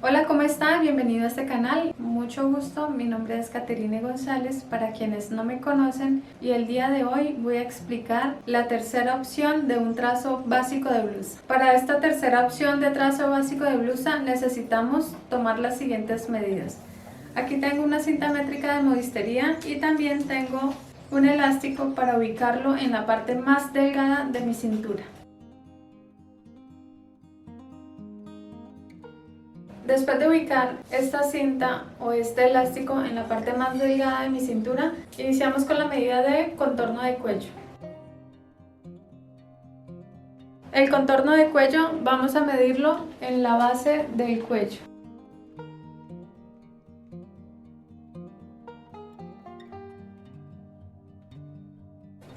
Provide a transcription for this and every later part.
Hola, ¿cómo está? Bienvenido a este canal. Mucho gusto, mi nombre es Caterine González, para quienes no me conocen, y el día de hoy voy a explicar la tercera opción de un trazo básico de blusa. Para esta tercera opción de trazo básico de blusa necesitamos tomar las siguientes medidas. Aquí tengo una cinta métrica de modistería y también tengo un elástico para ubicarlo en la parte más delgada de mi cintura. Después de ubicar esta cinta o este elástico en la parte más delgada de mi cintura, iniciamos con la medida de contorno de cuello. El contorno de cuello vamos a medirlo en la base del cuello.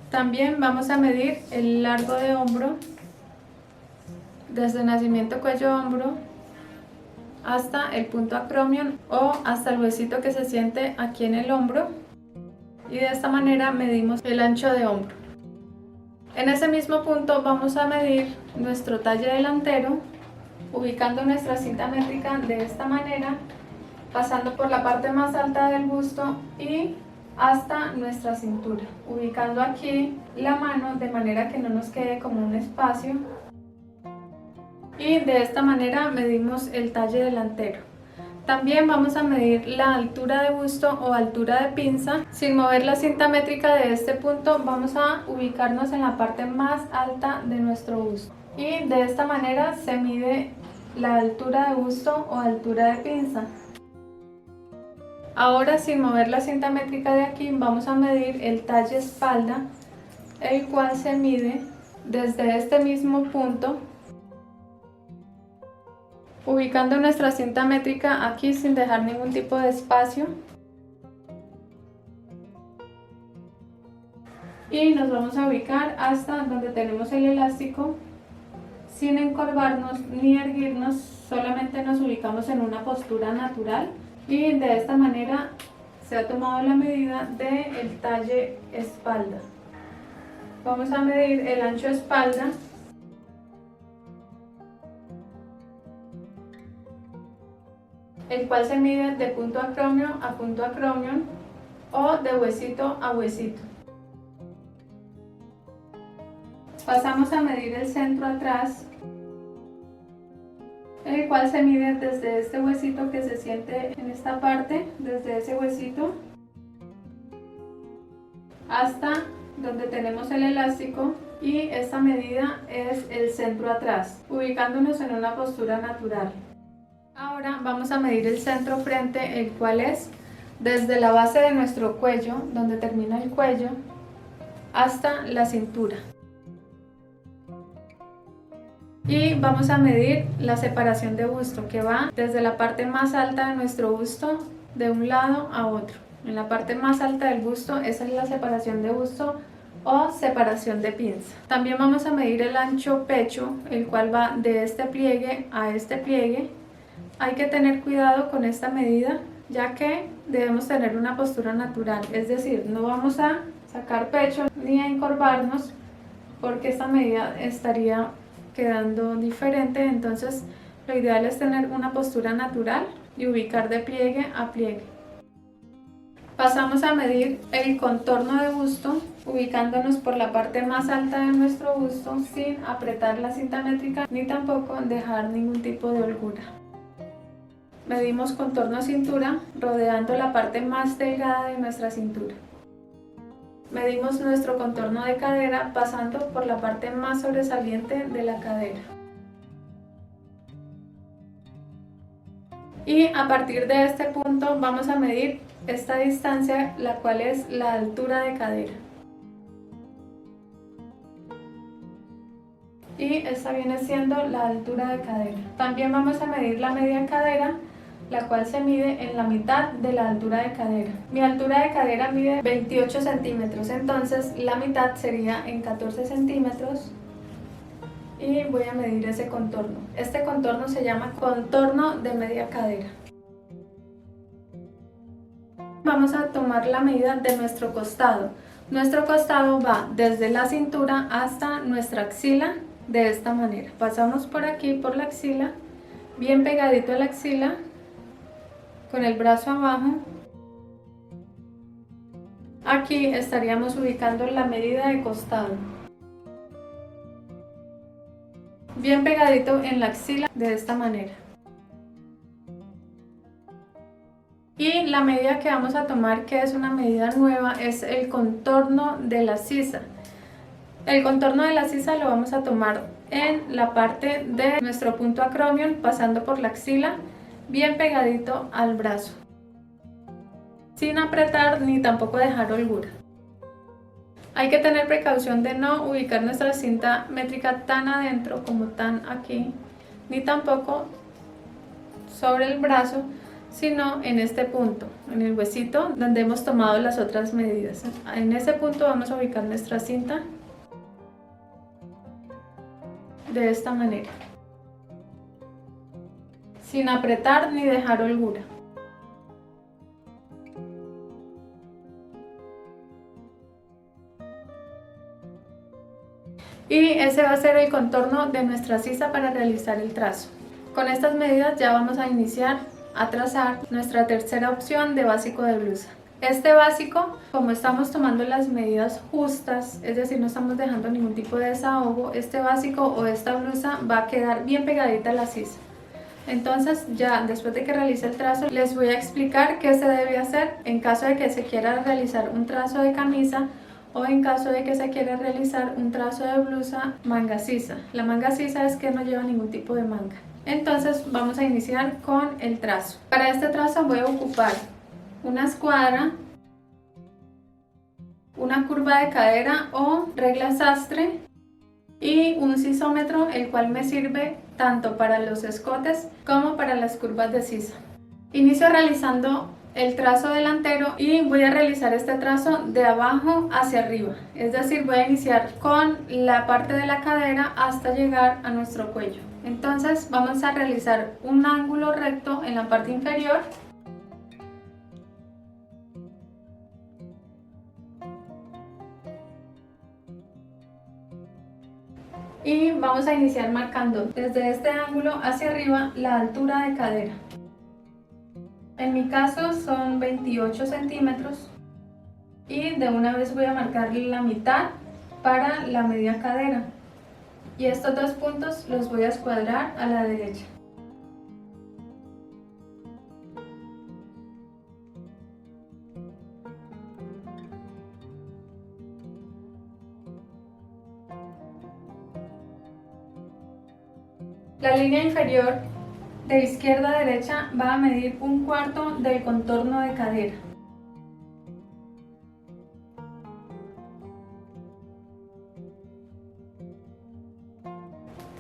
También vamos a medir el largo de hombro, desde nacimiento cuello-hombro hasta el punto acromion o hasta el huesito que se siente aquí en el hombro, y de esta manera medimos el ancho de hombro. En ese mismo punto vamos a medir nuestro talle delantero, ubicando nuestra cinta métrica de esta manera, pasando por la parte más alta del busto y hasta nuestra cintura, ubicando aquí la mano de manera que no nos quede como un espacio, y de esta manera medimos el talle delantero. También vamos a medir la altura de busto o altura de pinza. Sin mover la cinta métrica de este punto, vamos a ubicarnos en la parte más alta de nuestro busto, y de esta manera se mide la altura de busto o altura de pinza. Ahora, sin mover la cinta métrica de aquí, vamos a medir el talle espalda, el cual se mide desde este mismo punto, ubicando nuestra cinta métrica aquí sin dejar ningún tipo de espacio, y nos vamos a ubicar hasta donde tenemos el elástico sin encorvarnos ni erguirnos, solamente nos ubicamos en una postura natural, y de esta manera se ha tomado la medida del talle espalda. Vamos a medir el ancho espalda, el cual se mide de punto acromion a punto acromion o de huesito a huesito. Pasamos a medir el centro atrás, el cual se mide desde este huesito que se siente en esta parte, desde ese huesito hasta donde tenemos el elástico, y esta medida es el centro atrás, ubicándonos en una postura natural. Ahora vamos a medir el centro frente, el cual es desde la base de nuestro cuello, donde termina el cuello, hasta la cintura. Y vamos a medir la separación de busto, que va desde la parte más alta de nuestro busto de un lado a otro. En la parte más alta del busto, esa es la separación de busto o separación de pinza. También vamos a medir el ancho pecho, el cual va de este pliegue a este pliegue. Hay que tener cuidado con esta medida, ya que debemos tener una postura natural, es decir, no vamos a sacar pecho ni a encorvarnos, porque esta medida estaría quedando diferente. Entonces lo ideal es tener una postura natural y ubicar de pliegue a pliegue. Pasamos a medir el contorno de busto, ubicándonos por la parte más alta de nuestro busto sin apretar la cinta métrica ni tampoco dejar ningún tipo de holgura. Medimos contorno cintura, rodeando la parte más delgada de nuestra cintura. Medimos nuestro contorno de cadera, pasando por la parte más sobresaliente de la cadera. Y a partir de este punto vamos a medir esta distancia, la cual es la altura de cadera. Y esta viene siendo la altura de cadera. También vamos a medir la media cadera, la cual se mide en la mitad de la altura de cadera. Mi altura de cadera mide 28 centímetros, entonces la mitad sería en 14 centímetros, y voy a medir ese contorno. Este contorno se llama contorno de media cadera. Vamos a tomar la medida de nuestro costado. Nuestro costado va desde la cintura hasta nuestra axila, de esta manera. Pasamos por aquí por la axila, bien pegadito a la axila, con el brazo abajo. Aquí estaríamos ubicando la medida de costado, bien pegadito en la axila, de esta manera. Y la medida que vamos a tomar, que es una medida nueva, es el contorno de la sisa. El contorno de la sisa lo vamos a tomar en la parte de nuestro punto acromion, pasando por la axila, bien pegadito al brazo, sin apretar ni tampoco dejar holgura. Hay que tener precaución de no ubicar nuestra cinta métrica tan adentro como tan aquí, ni tampoco sobre el brazo, sino en este punto, en el huesito donde hemos tomado las otras medidas. En ese punto vamos a ubicar nuestra cinta de esta manera, sin apretar ni dejar holgura. Y ese va a ser el contorno de nuestra sisa para realizar el trazo. Con estas medidas ya vamos a iniciar a trazar nuestra tercera opción de básico de blusa. Este básico, como estamos tomando las medidas justas, es decir, no estamos dejando ningún tipo de desahogo, este básico o esta blusa va a quedar bien pegadita a la sisa. Entonces ya después de que realice el trazo les voy a explicar qué se debe hacer en caso de que se quiera realizar un trazo de camisa o en caso de que se quiera realizar un trazo de blusa manga sisa. La manga sisa es que no lleva ningún tipo de manga. Entonces vamos a iniciar con el trazo. Para este trazo voy a ocupar una escuadra, una curva de cadera o regla sastre y un sisómetro, el cual me sirve tanto para los escotes como para las curvas de sisa. Inicio realizando el trazo delantero y voy a realizar este trazo de abajo hacia arriba, es decir, voy a iniciar con la parte de la cadera hasta llegar a nuestro cuello. Entonces vamos a realizar un ángulo recto en la parte inferior y vamos a iniciar marcando desde este ángulo hacia arriba la altura de cadera. En mi caso son 28 centímetros y de una vez voy a marcar la mitad para la media cadera y estos dos puntos los voy a escuadrar a la derecha. La línea inferior de izquierda a derecha va a medir 1/4 del contorno de cadera.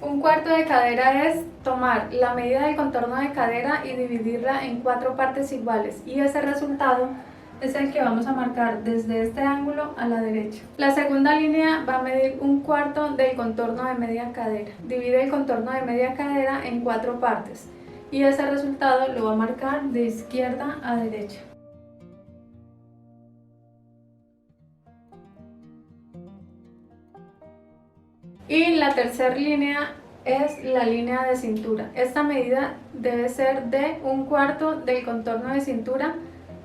Un cuarto de cadera es tomar la medida del contorno de cadera y dividirla en 4 partes iguales, y ese resultado es el que vamos a marcar desde este ángulo a la derecha. La segunda línea va a medir 1/4 del contorno de media cadera. Divide el contorno de media cadera en 4 partes y ese resultado lo va a marcar de izquierda a derecha. Y la tercera línea es la línea de cintura. Esta medida debe ser de 1/4 del contorno de cintura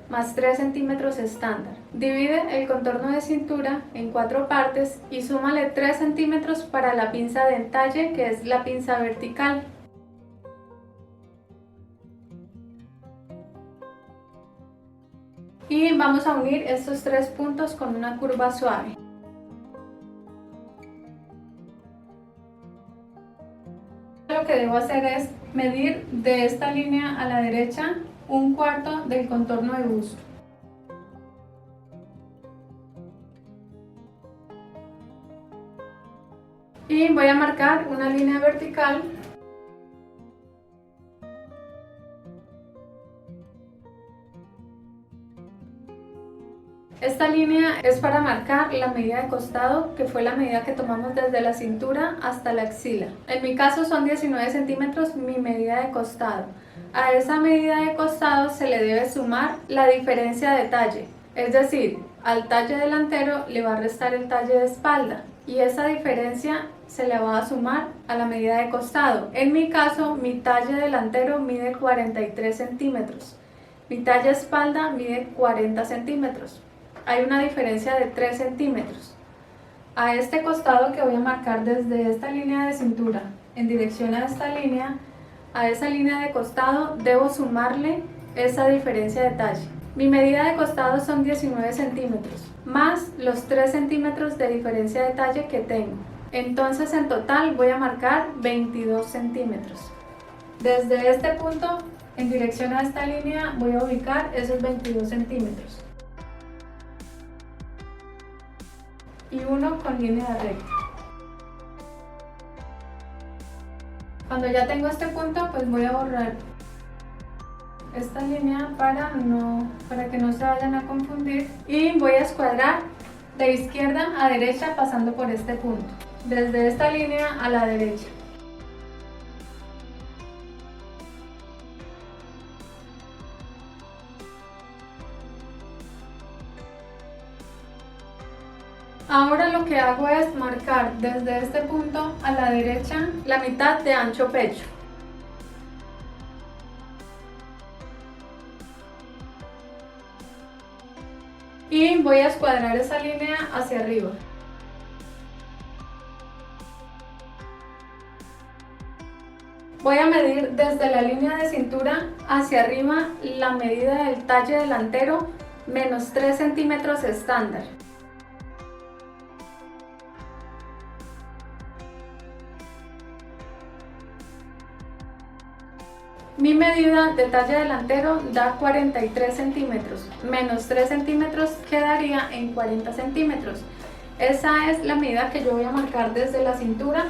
más 3 centímetros estándar. Divide el contorno de cintura en 4 partes y súmale 3 centímetros para la pinza de entalle, que es la pinza vertical. Y vamos a unir estos 3 puntos con una curva suave. Lo que debo hacer es medir de esta línea a la derecha 1/4 del contorno de busto. Y voy a marcar una línea vertical . Esta línea es para marcar la medida de costado, que fue la medida que tomamos desde la cintura hasta la axila. En mi caso son 19 centímetros mi medida de costado. A esa medida de costado se le debe sumar la diferencia de talle, es decir, al talle delantero le va a restar el talle de espalda. y esa diferencia se le va a sumar a la medida de costado. En mi caso, mi talle delantero mide 43 centímetros, mi talla espalda mide 40 centímetros. Hay una diferencia de 3 centímetros. A este costado que voy a marcar desde esta línea de cintura en dirección a esta línea, a esa línea de costado debo sumarle esa diferencia de talle. Mi medida de costado son 19 centímetros, más los 3 centímetros de diferencia de talle que tengo. Entonces en total voy a marcar 22 centímetros. Desde este punto en dirección a esta línea voy a ubicar esos 22 centímetros. Y uno con línea recta. Cuando ya tengo este punto, pues voy a borrar esta línea para que no se vayan a confundir, y voy a escuadrar de izquierda a derecha pasando por este punto, desde esta línea a la derecha. Ahora lo que hago es marcar desde este punto a la derecha la mitad de ancho pecho. Y voy a escuadrar esa línea hacia arriba. Voy a medir desde la línea de cintura hacia arriba la medida del talle delantero menos 3 centímetros estándar. Mi medida de talle delantero da 43 centímetros, menos 3 centímetros quedaría en 40 centímetros. Esa es la medida que yo voy a marcar desde la cintura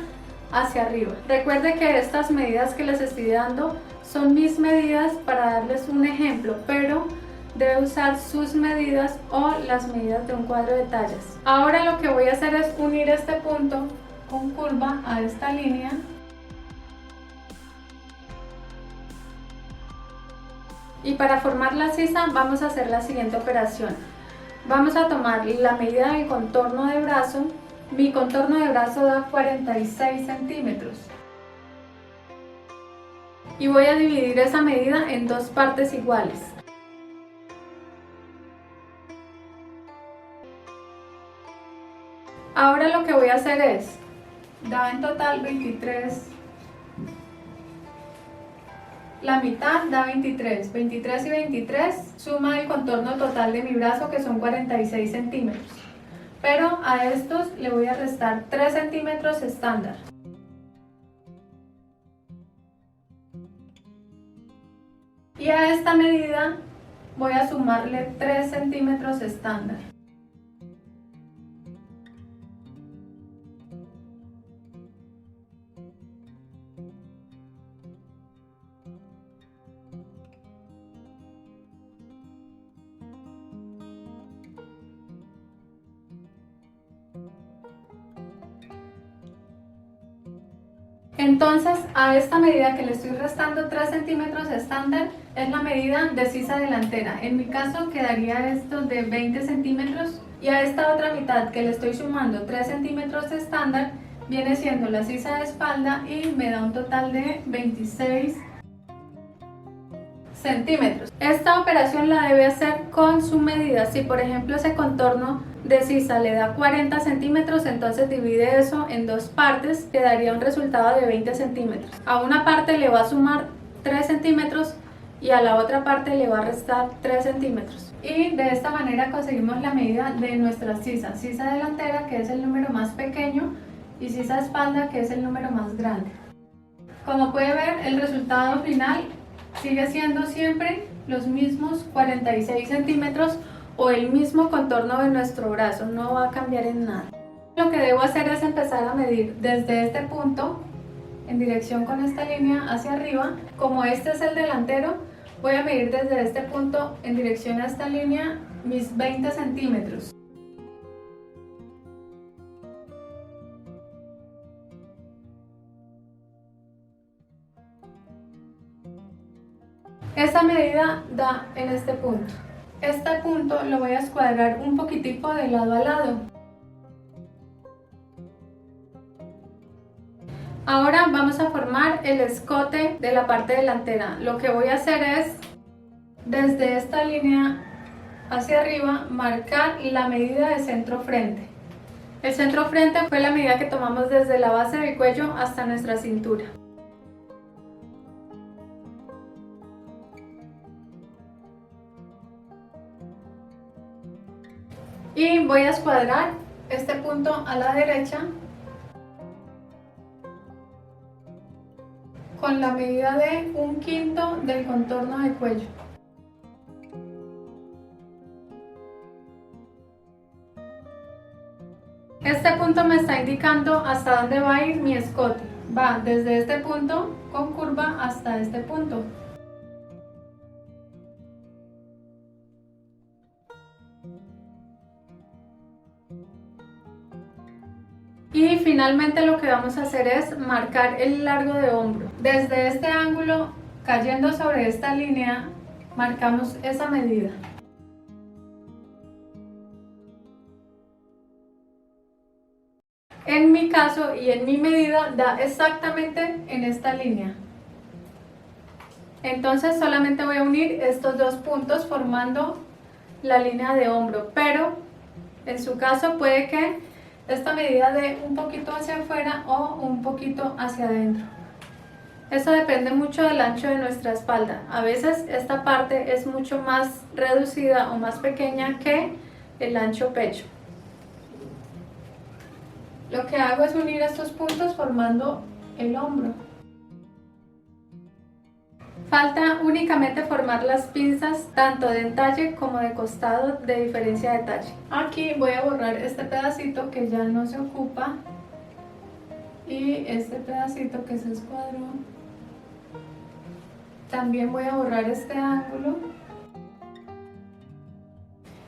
hacia arriba. Recuerde que estas medidas que les estoy dando son mis medidas para darles un ejemplo, pero debe usar sus medidas o las medidas de un cuadro de tallas. Ahora lo que voy a hacer es unir este punto con curva a esta línea. Y para formar la sisa vamos a hacer la siguiente operación. Vamos a tomar la medida del contorno de brazo. Mi contorno de brazo da 46 centímetros. Y voy a dividir esa medida en dos partes iguales. Ahora lo que voy a hacer es, da en total 23. La mitad da 23, 23 y 23 suma el contorno total de mi brazo, que son 46 centímetros. Pero a estos le voy a restar 3 centímetros estándar. Y a esta medida voy a sumarle 3 centímetros estándar. Entonces, a esta medida que le estoy restando 3 centímetros estándar, es la medida de sisa delantera. En mi caso quedaría esto de 20 centímetros, y a esta otra mitad que le estoy sumando 3 centímetros estándar, viene siendo la sisa de espalda y me da un total de 26 centímetros. Esta operación la debe hacer con su medida. Si por ejemplo ese contorno de sisa le da 40 centímetros, entonces divide eso en dos partes, te daría un resultado de 20 centímetros. A una parte le va a sumar 3 centímetros y a la otra parte le va a restar 3 centímetros. Y de esta manera conseguimos la medida de nuestra sisa. Sisa delantera, que es el número más pequeño, y sisa espalda, que es el número más grande. Como puede ver, el resultado final sigue siendo siempre los mismos 46 centímetros o el mismo contorno de nuestro brazo, no va a cambiar en nada. Lo que debo hacer es empezar a medir desde este punto en dirección con esta línea hacia arriba. Como este es el delantero, voy a medir desde este punto en dirección a esta línea mis 20 centímetros. Esta medida da en este punto. Este punto lo voy a escuadrar un poquitico de lado a lado. vamos a formar el escote de la parte delantera. Lo que voy a hacer es, desde esta línea hacia arriba, marcar la medida de centro frente. El centro frente fue la medida que tomamos desde la base del cuello hasta nuestra cintura. Y voy a escuadrar este punto a la derecha con la medida de 1/5 del contorno del cuello. Este punto me está indicando hasta dónde va a ir mi escote. Va desde este punto con curva hasta este punto. Y finalmente lo que vamos a hacer es marcar el largo de hombro. Desde este ángulo, cayendo sobre esta línea, marcamos esa medida. En mi caso y en mi medida da exactamente en esta línea. Entonces solamente voy a unir estos dos puntos formando la línea de hombro, pero en su caso puede que esta medida dé un poquito hacia afuera o un poquito hacia adentro. Eso depende mucho del ancho de nuestra espalda. A veces esta parte es mucho más reducida o más pequeña que el ancho pecho. Lo que hago es unir estos puntos formando el hombro. Falta únicamente formar las pinzas tanto de entalle como de costado de diferencia de talle. Aquí voy a borrar este pedacito que ya no se ocupa y este pedacito que se escuadró. También voy a borrar este ángulo.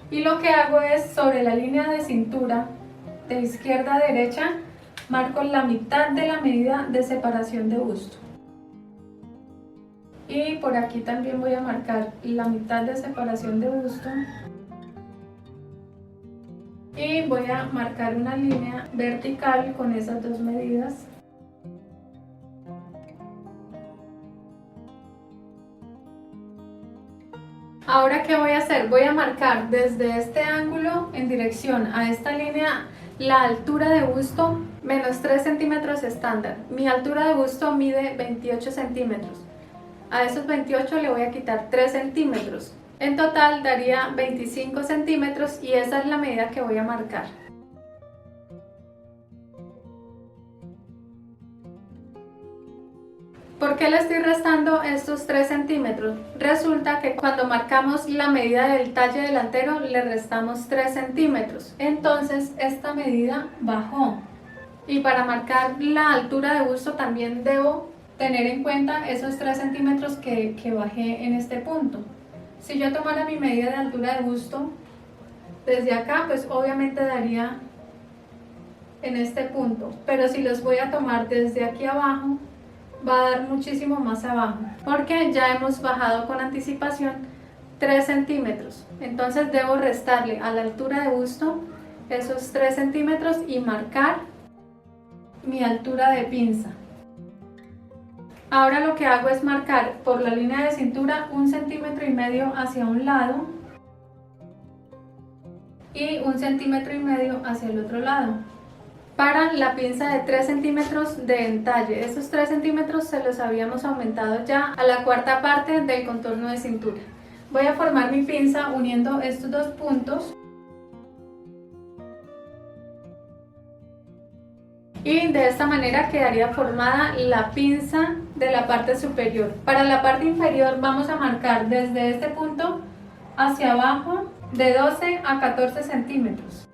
Y lo que hago es sobre la línea de cintura de izquierda a derecha, marco la mitad de la medida de separación de busto. Y por aquí también voy a marcar la mitad de separación de busto. Y voy a marcar una línea vertical con esas dos medidas. Ahora, ¿qué voy a hacer? Voy a marcar desde este ángulo en dirección a esta línea la altura de busto menos 3 centímetros estándar. Mi altura de busto mide 28 centímetros. A esos 28 le voy a quitar 3 centímetros. En total daría 25 centímetros y esa es la medida que voy a marcar. ¿Por qué le estoy restando estos 3 centímetros? Resulta que cuando marcamos la medida del talle delantero le restamos 3 centímetros. Entonces esta medida bajó. Y para marcar la altura de busto también debo tener en cuenta esos 3 centímetros que bajé en este punto. Si yo tomara mi medida de altura de busto desde acá, pues obviamente daría en este punto. Pero si los voy a tomar desde aquí abajo, va a dar muchísimo más abajo, porque ya hemos bajado con anticipación 3 centímetros. Entonces debo restarle a la altura de busto esos 3 centímetros y marcar mi altura de pinza. Ahora lo que hago es marcar por la línea de cintura 1,5 centímetros hacia un lado y 1,5 centímetros hacia el otro lado. Para la pinza de 3 centímetros de entalle, esos 3 centímetros se los habíamos aumentado ya a la cuarta parte del contorno de cintura. Voy a formar mi pinza uniendo estos dos puntos y de esta manera quedaría formada la pinza de la parte superior. Para la parte inferior vamos a marcar desde este punto hacia abajo de 12 a 14 centímetros.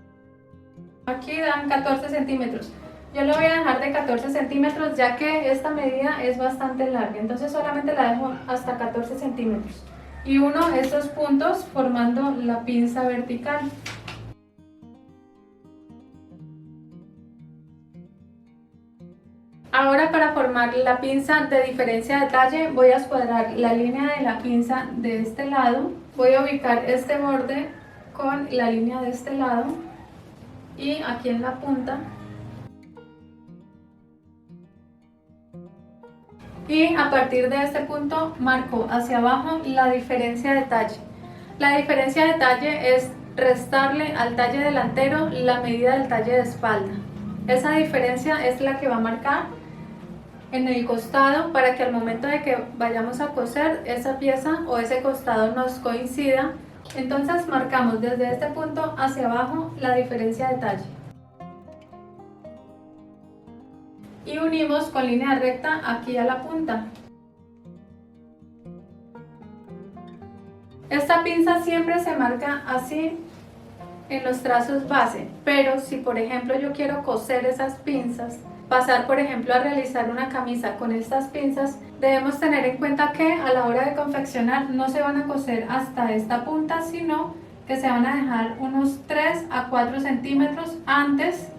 Aquí dan 14 centímetros. Yo le voy a dejar de 14 centímetros ya que esta medida es bastante larga, entonces solamente la dejo hasta 14 centímetros. Y uno estos puntos formando la pinza vertical. Ahora, para formar la pinza de diferencia de talle, voy a escuadrar la línea de la pinza de este lado. Voy a ubicar este borde con la línea de este lado y aquí en la punta Y a partir de este punto marco hacia abajo la diferencia de talle. La diferencia de talle es restarle al talle delantero la medida del talle de espalda. Esa diferencia es la que va a marcar en el costado para que al momento de que vayamos a coser esa pieza o ese costado nos coincida. Entonces marcamos desde este punto hacia abajo la diferencia de talle y unimos con línea recta aquí a la punta. Esta pinza siempre se marca así en los trazos base, pero si por ejemplo yo quiero coser esas pinzas, pasar por ejemplo a realizar una camisa con estas pinzas, debemos tener en cuenta que a la hora de confeccionar no se van a coser hasta esta punta, sino que se van a dejar unos 3 a 4 centímetros antes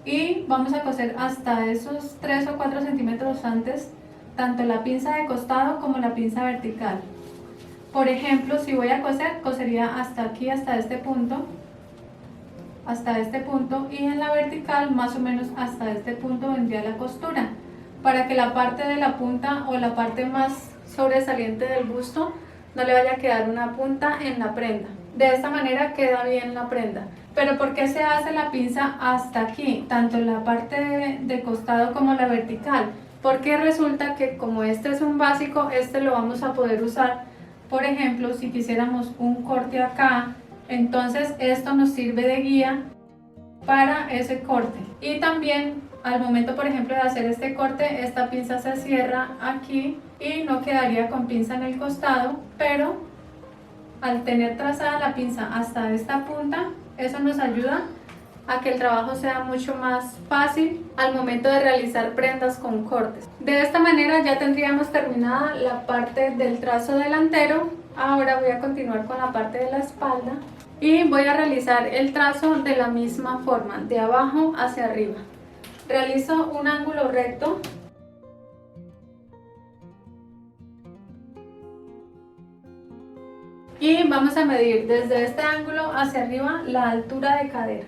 y vamos a coser hasta esos 3 o 4 centímetros antes tanto la pinza de costado como la pinza vertical. Por ejemplo, si voy a coser, cosería hasta aquí, hasta este punto y en la vertical más o menos hasta este punto vendría la costura, para que la parte de la punta o la parte más sobresaliente del busto no le vaya a quedar una punta en la prenda. De esta manera queda bien la prenda. Pero ¿por qué se hace la pinza hasta aquí, tanto la parte de costado como la vertical? Porque resulta que como este es un básico, este lo vamos a poder usar, por ejemplo, si quisiéramos un corte acá, entonces esto nos sirve de guía para ese corte. Y también al momento, por ejemplo, de hacer este corte, esta pinza se cierra aquí y no quedaría con pinza en el costado, pero al tener trazada la pinza hasta esta punta, eso nos ayuda a que el trabajo sea mucho más fácil al momento de realizar prendas con cortes. De esta manera ya tendríamos terminada la parte del trazo delantero. Ahora voy a continuar con la parte de la espalda y voy a realizar el trazo de la misma forma, de abajo hacia arriba. Realizo un ángulo recto y vamos a medir desde este ángulo hacia arriba la altura de cadera.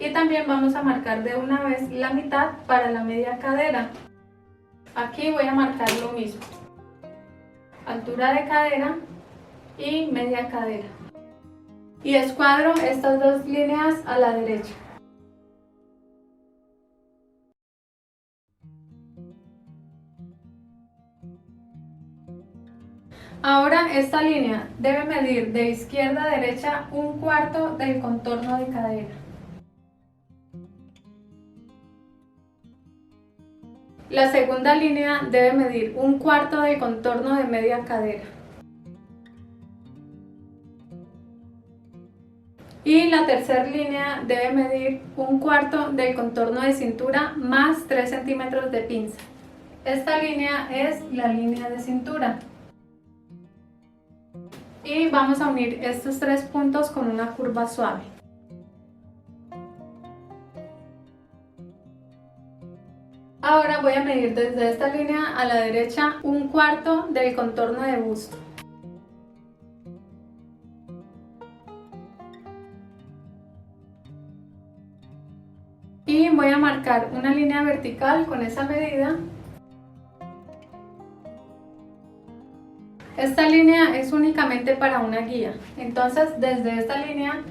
Y también vamos a marcar de una vez la mitad para la media cadera. Aquí voy a marcar lo mismo, altura de cadera y media cadera. Y escuadro estas dos líneas a la derecha. Ahora esta línea debe medir de izquierda a derecha 1/4 del contorno de cadera. La segunda línea debe medir 1/4 del contorno de media cadera. Y la tercera línea debe medir 1/4 del contorno de cintura más 3 centímetros de pinza. Esta línea es la línea de cintura. Y vamos a unir estos tres puntos con una curva suave. Ahora voy a medir desde esta línea a la derecha 1/4 del contorno de busto. Y voy a marcar una línea vertical con esa medida. Esta línea es únicamente para una guía, entonces desde esta línea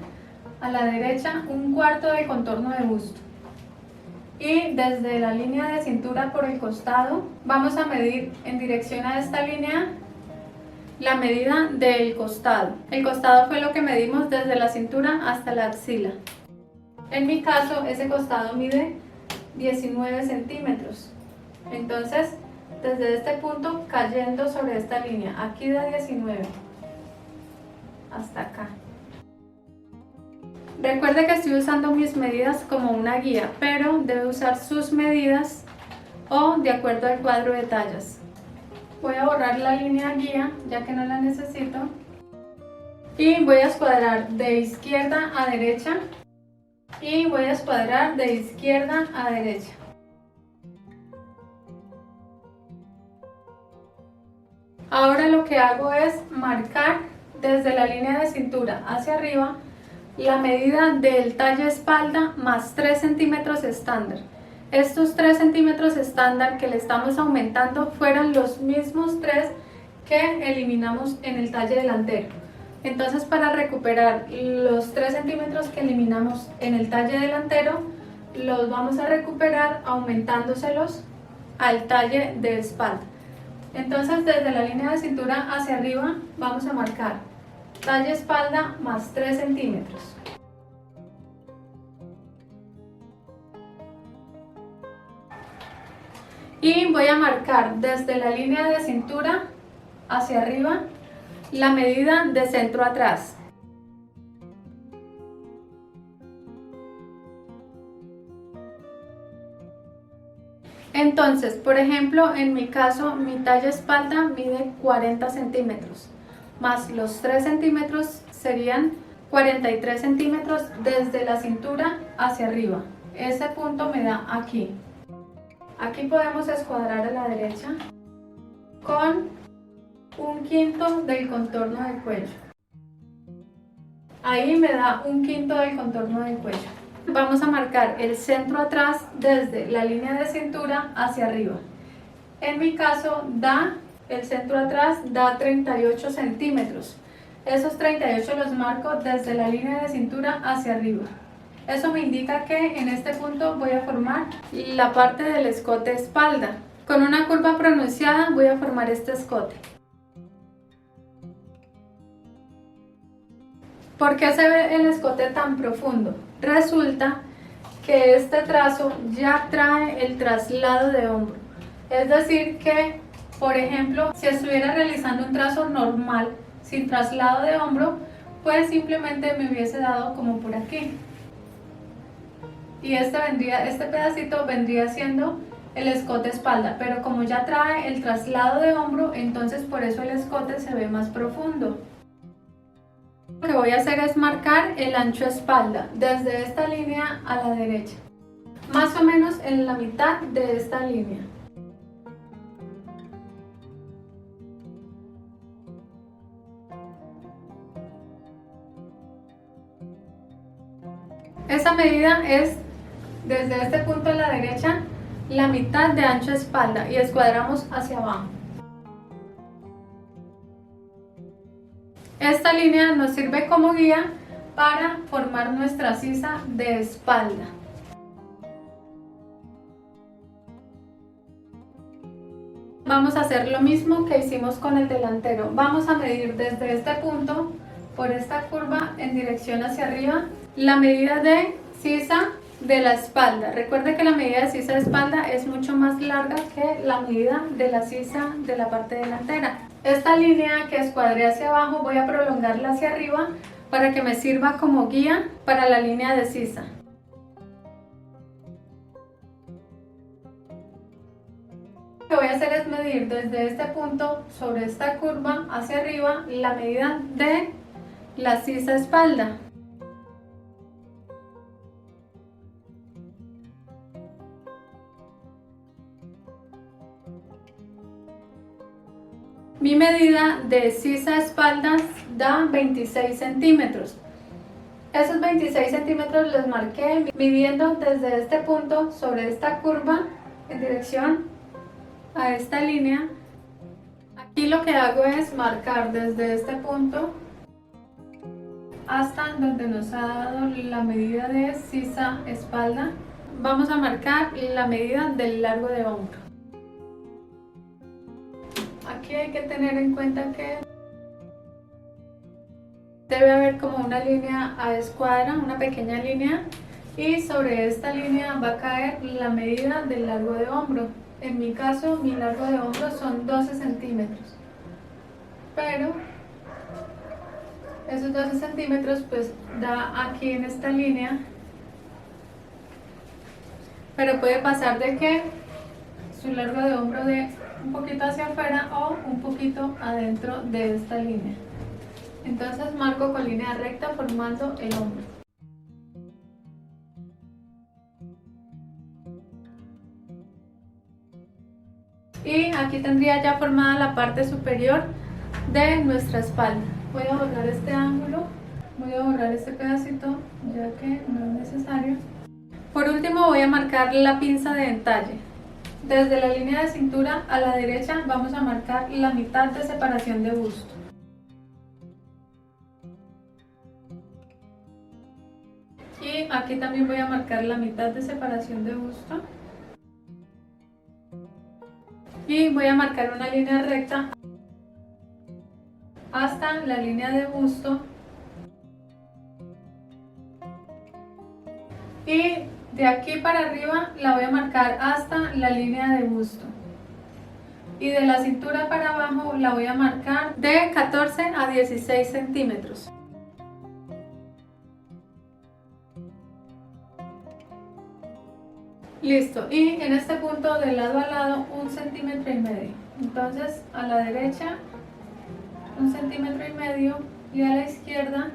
a la derecha 1/4 del contorno de busto. Y desde la línea de cintura por el costado vamos a medir en dirección a esta línea la medida del costado. El costado fue lo que medimos desde la cintura hasta la axila. En mi caso ese costado mide 19 centímetros. Entonces desde este punto cayendo sobre esta línea, aquí de 19 hasta acá. Recuerde que estoy usando mis medidas como una guía, pero debe usar sus medidas o de acuerdo al cuadro de tallas. Voy a borrar la línea guía ya que no la necesito y voy a escuadrar de izquierda a derecha y voy a escuadrar de izquierda a derecha. Ahora lo que hago es marcar desde la línea de cintura hacia arriba la medida del talle espalda más 3 centímetros estándar. estos 3 centímetros estándar que le estamos aumentando fueran los mismos 3 que eliminamos en el talle delantero. Entonces, para recuperar los 3 centímetros que eliminamos en el talle delantero, los vamos a recuperar aumentándoselos al talle de espalda. Entonces, desde la línea de cintura hacia arriba vamos a marcar talle espalda más 3 centímetros. Y voy a marcar desde la línea de cintura hacia arriba la medida de centro atrás. Entonces, por ejemplo, en mi caso, mi talla espalda mide 40 centímetros, más los 3 centímetros serían 43 centímetros desde la cintura hacia arriba. Ese punto me da aquí. Aquí podemos escuadrar a la derecha con 1/5 del contorno del cuello. Ahí me da 1/5 del contorno del cuello. Vamos a marcar el centro atrás desde la línea de cintura hacia arriba. En mi caso, el centro atrás da 38 centímetros. Esos 38 los marco desde la línea de cintura hacia arriba. Eso me indica que en este punto voy a formar la parte del escote espalda. Con una curva pronunciada voy a formar este escote. ¿Por qué se ve el escote tan profundo? Resulta que este trazo ya trae el traslado de hombro. Es decir que, por ejemplo, si estuviera realizando un trazo normal, sin traslado de hombro, pues simplemente me hubiese dado como por aquí. Y este pedacito vendría siendo el escote espalda, pero como ya trae el traslado de hombro, entonces por eso el escote se ve más profundo. Lo que voy a hacer es marcar el ancho espalda desde esta línea a la derecha, más o menos en la mitad de esta línea. Esa medida es desde este punto a la derecha la mitad de ancho espalda y escuadramos hacia abajo. Esta línea nos sirve como guía para formar nuestra sisa de espalda. Vamos a hacer lo mismo que hicimos con el delantero. Vamos a medir desde este punto, por esta curva en dirección hacia arriba, la medida de sisa de la espalda. Recuerde que la medida de sisa de espalda es mucho más larga que la medida de la sisa de la parte delantera. Esta línea que escuadré hacia abajo voy a prolongarla hacia arriba para que me sirva como guía para la línea de sisa. Lo que voy a hacer es medir desde este punto sobre esta curva hacia arriba la medida de la sisa espalda. Mi medida de sisa espaldas da 26 centímetros. Esos 26 centímetros los marqué midiendo desde este punto sobre esta curva en dirección a esta línea. Aquí lo que hago es marcar desde este punto hasta donde nos ha dado la medida de sisa espalda. Vamos a marcar la medida del largo de hombro. Aquí hay que tener en cuenta que debe haber como una línea a escuadra, una pequeña línea, y sobre esta línea va a caer la medida del largo de hombro. En mi caso, mi largo de hombro son 12 centímetros, pero esos 12 centímetros pues da aquí en esta línea, pero puede pasar de que su largo de hombro de un poquito hacia afuera o un poquito adentro de esta línea. Entonces marco con línea recta formando el hombro. Y aquí tendría ya formada la parte superior de nuestra espalda. Voy a borrar este ángulo, voy a borrar este pedacito ya que no es necesario. Por último voy a marcar la pinza de entalle. Desde la línea de cintura a la derecha vamos a marcar la mitad de separación de busto. Y aquí también voy a marcar la mitad de separación de busto. Y voy a marcar una línea recta hasta la línea de busto. Y de aquí para arriba la voy a marcar hasta la línea de busto. Y de la cintura para abajo la voy a marcar de 14 a 16 centímetros. Listo, y en este punto de lado a lado 1,5 centímetros. Entonces a la derecha 1,5 centímetros y a la izquierda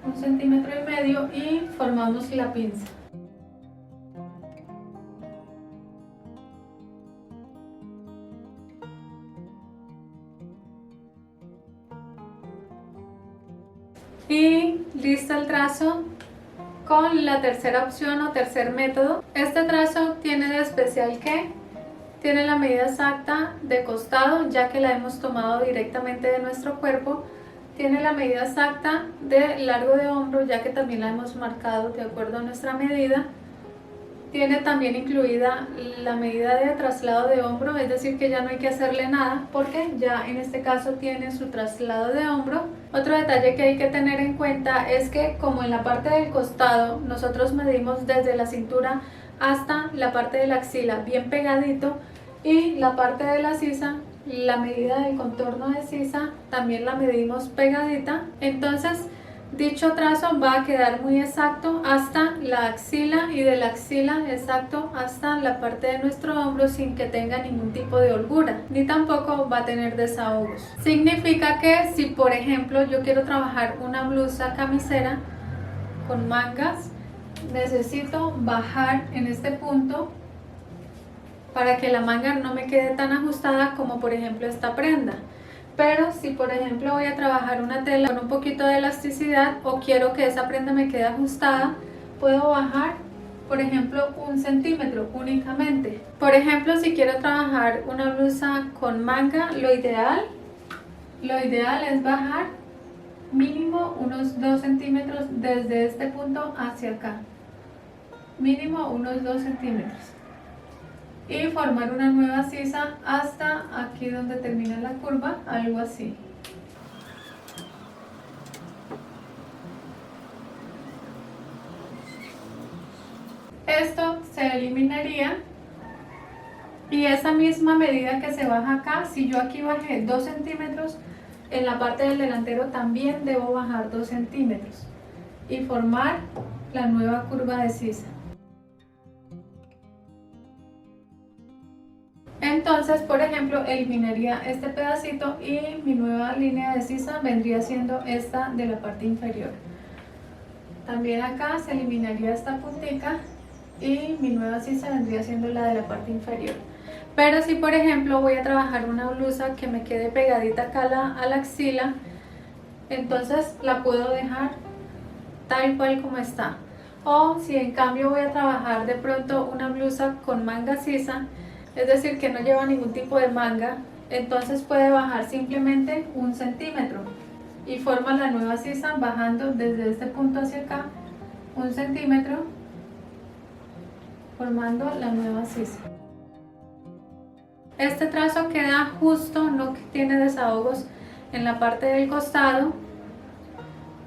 1,5 centímetros y formamos la pinza. Y listo el trazo con la tercera opción o tercer método. Este trazo tiene de especial que tiene la medida exacta de costado, ya que la hemos tomado directamente de nuestro cuerpo. Tiene la medida exacta de largo de hombro, ya que también la hemos marcado de acuerdo a nuestra medida. Tiene también incluida la medida de traslado de hombro, es decir que ya no hay que hacerle nada porque ya en este caso tiene su traslado de hombro. Otro detalle que hay que tener en cuenta es que como en la parte del costado nosotros medimos desde la cintura hasta la parte de la axila bien pegadito, y la parte de la sisa, la medida del contorno de sisa también la medimos pegadita. Entonces dicho trazo va a quedar muy exacto hasta la axila y de la axila exacto hasta la parte de nuestro hombro sin que tenga ningún tipo de holgura, ni tampoco va a tener desahogos. Significa que si por ejemplo yo quiero trabajar una blusa camisera con mangas, necesito bajar en este punto para que la manga no me quede tan ajustada como por ejemplo esta prenda. Pero si por ejemplo voy a trabajar una tela con un poquito de elasticidad o quiero que esa prenda me quede ajustada, puedo bajar por ejemplo 1 centímetro únicamente. Por ejemplo, si quiero trabajar una blusa con manga, lo ideal es bajar mínimo unos 2 centímetros desde este punto hacia acá, mínimo unos 2 centímetros, y formar una nueva sisa hasta aquí donde termina la curva, algo así. Esto se eliminaría y esa misma medida que se baja acá, si yo aquí bajé 2 centímetros, en la parte del delantero también debo bajar 2 centímetros y formar la nueva curva de sisa. Entonces, por ejemplo, eliminaría este pedacito y mi nueva línea de sisa vendría siendo esta de la parte inferior. También acá se eliminaría esta puntica y mi nueva sisa vendría siendo la de la parte inferior. Pero si por ejemplo voy a trabajar una blusa que me quede pegadita acá a la axila, entonces la puedo dejar tal cual como está. O si en cambio voy a trabajar de pronto una blusa con manga sisa, es decir que no lleva ningún tipo de manga, entonces puede bajar simplemente 1 centímetro y forma la nueva sisa bajando desde este punto hacia acá 1 centímetro, formando la nueva sisa. Este trazo queda justo, no tiene desahogos en la parte del costado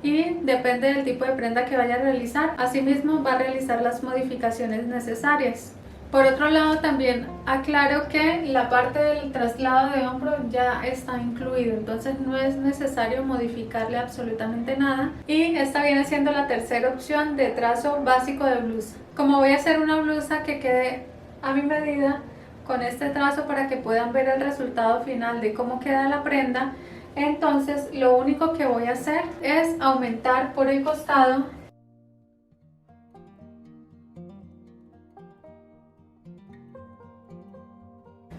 y depende del tipo de prenda que vaya a realizar. Asimismo va a realizar las modificaciones necesarias. Por otro lado, también aclaro que la parte del traslado de hombro ya está incluido, entonces no es necesario modificarle absolutamente nada. Y esta viene siendo la tercera opción de trazo básico de blusa. Como voy a hacer una blusa que quede a mi medida con este trazo para que puedan ver el resultado final de cómo queda la prenda, entonces lo único que voy a hacer es aumentar por el costado .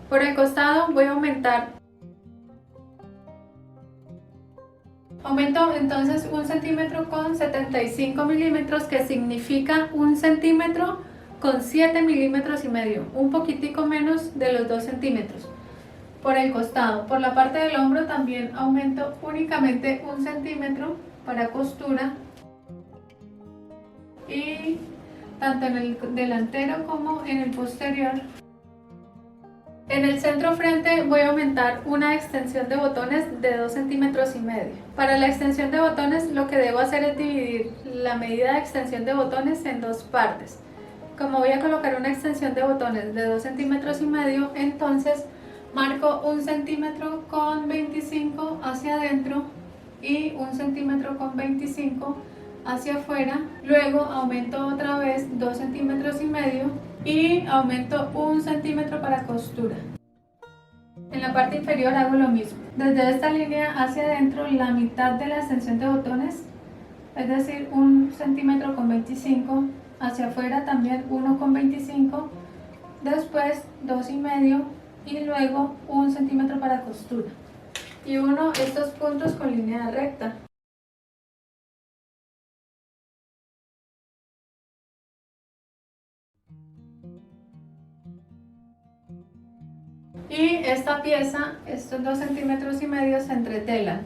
Por el costado voy a aumentar Aumento entonces 1 centímetro con 75 milímetros, que significa 1 centímetro con 7 milímetros y medio, un poquitico menos de los 2 centímetros. Por el costado, por la parte del hombro también aumento únicamente 1 centímetro para costura, y tanto en el delantero como en el posterior. En el centro frente voy a aumentar una extensión de botones de 2 centímetros y medio. Para la extensión de botones lo que debo hacer es dividir la medida de extensión de botones en dos partes. Como voy a colocar una extensión de botones de 2 centímetros y medio, entonces marco 1 centímetro con 25 hacia adentro y 1 centímetro con 25 hacia afuera. Luego aumento otra vez 2 centímetros y medio y aumento 1 centímetro para costura. En la parte inferior hago lo mismo. Desde esta línea hacia adentro, la mitad de la extensión de botones, es decir, 1 centímetro con 25, hacia afuera también 1 con 25, después 2 y medio y luego 1 centímetro para costura. Y uno estos puntos con línea recta. Y esta pieza, estos 2 centímetros y medio, se entretelan.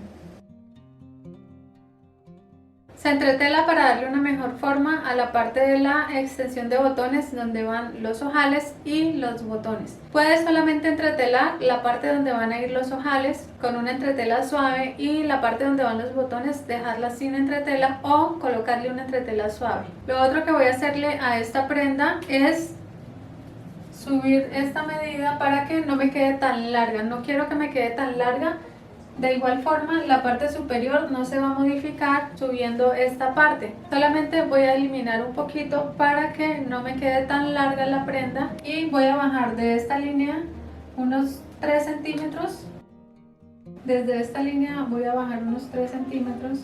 Se entretela para darle una mejor forma a la parte de la extensión de botones donde van los ojales y los botones. Puedes solamente entretelar la parte donde van a ir los ojales con una entretela suave, y la parte donde van los botones dejarla sin entretela o colocarle una entretela suave. Lo otro que voy a hacerle a esta prenda es subir esta medida para que no me quede tan larga. No quiero que me quede tan larga. De igual forma, la parte superior no se va a modificar subiendo esta parte. Solamente voy a eliminar un poquito para que no me quede tan larga la prenda, y voy a bajar de esta línea unos 3 centímetros. Desde esta línea voy a bajar unos 3 centímetros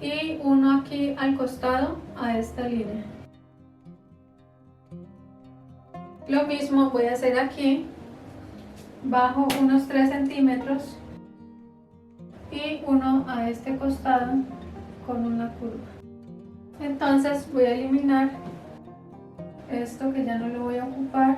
y uno aquí al costado a esta línea. Lo mismo voy a hacer aquí, bajo unos 3 centímetros y uno a este costado con una curva. Entonces voy a eliminar esto que ya no lo voy a ocupar,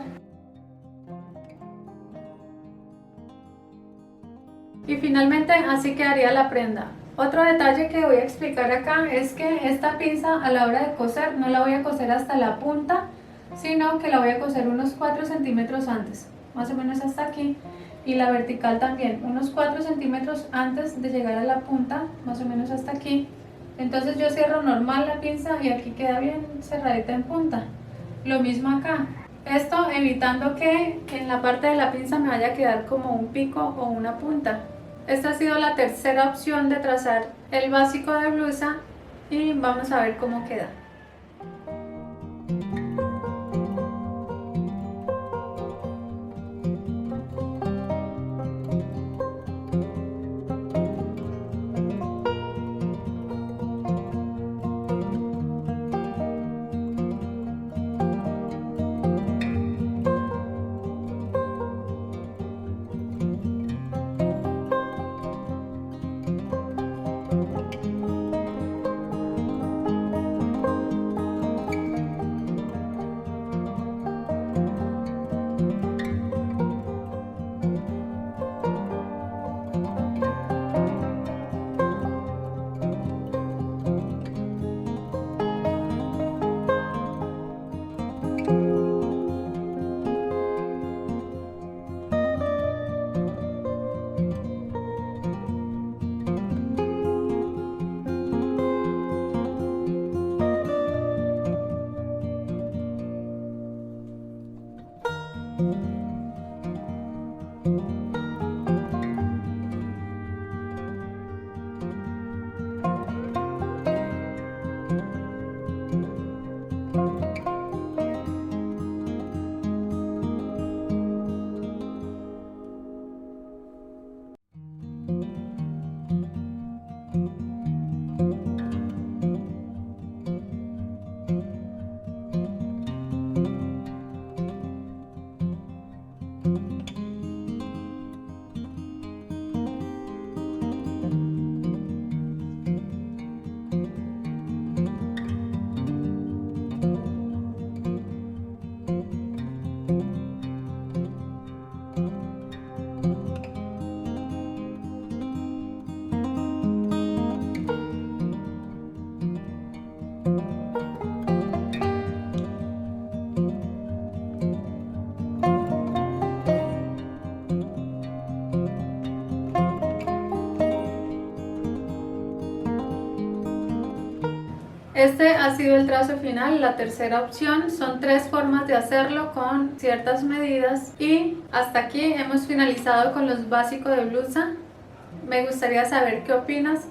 y finalmente así quedaría la prenda. Otro detalle que voy a explicar acá es que esta pinza, a la hora de coser, no la voy a coser hasta la punta, sino que la voy a coser unos 4 centímetros antes, más o menos hasta aquí, y la vertical también unos 4 centímetros antes de llegar a la punta, más o menos hasta aquí. Entonces yo cierro normal la pinza y aquí queda bien cerradita en punta. Lo mismo acá, esto evitando que en la parte de la pinza me vaya a quedar como un pico o una punta. Esta ha sido la tercera opción de trazar el básico de blusa, y vamos a ver cómo queda. Este ha sido el trazo final, la tercera opción. Son 3 formas de hacerlo con ciertas medidas. Y hasta aquí hemos finalizado con los básicos de blusa. Me gustaría saber qué opinas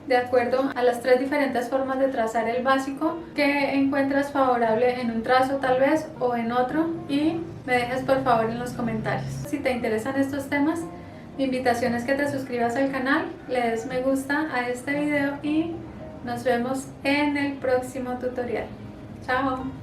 de acuerdo a las 3 diferentes formas de trazar el básico, qué encuentras favorable en un trazo tal vez o en otro, y me dejes por favor en los comentarios. Si te interesan estos temas, mi invitación es que te suscribas al canal, le des me gusta a este video y nos vemos en el próximo tutorial. Chao.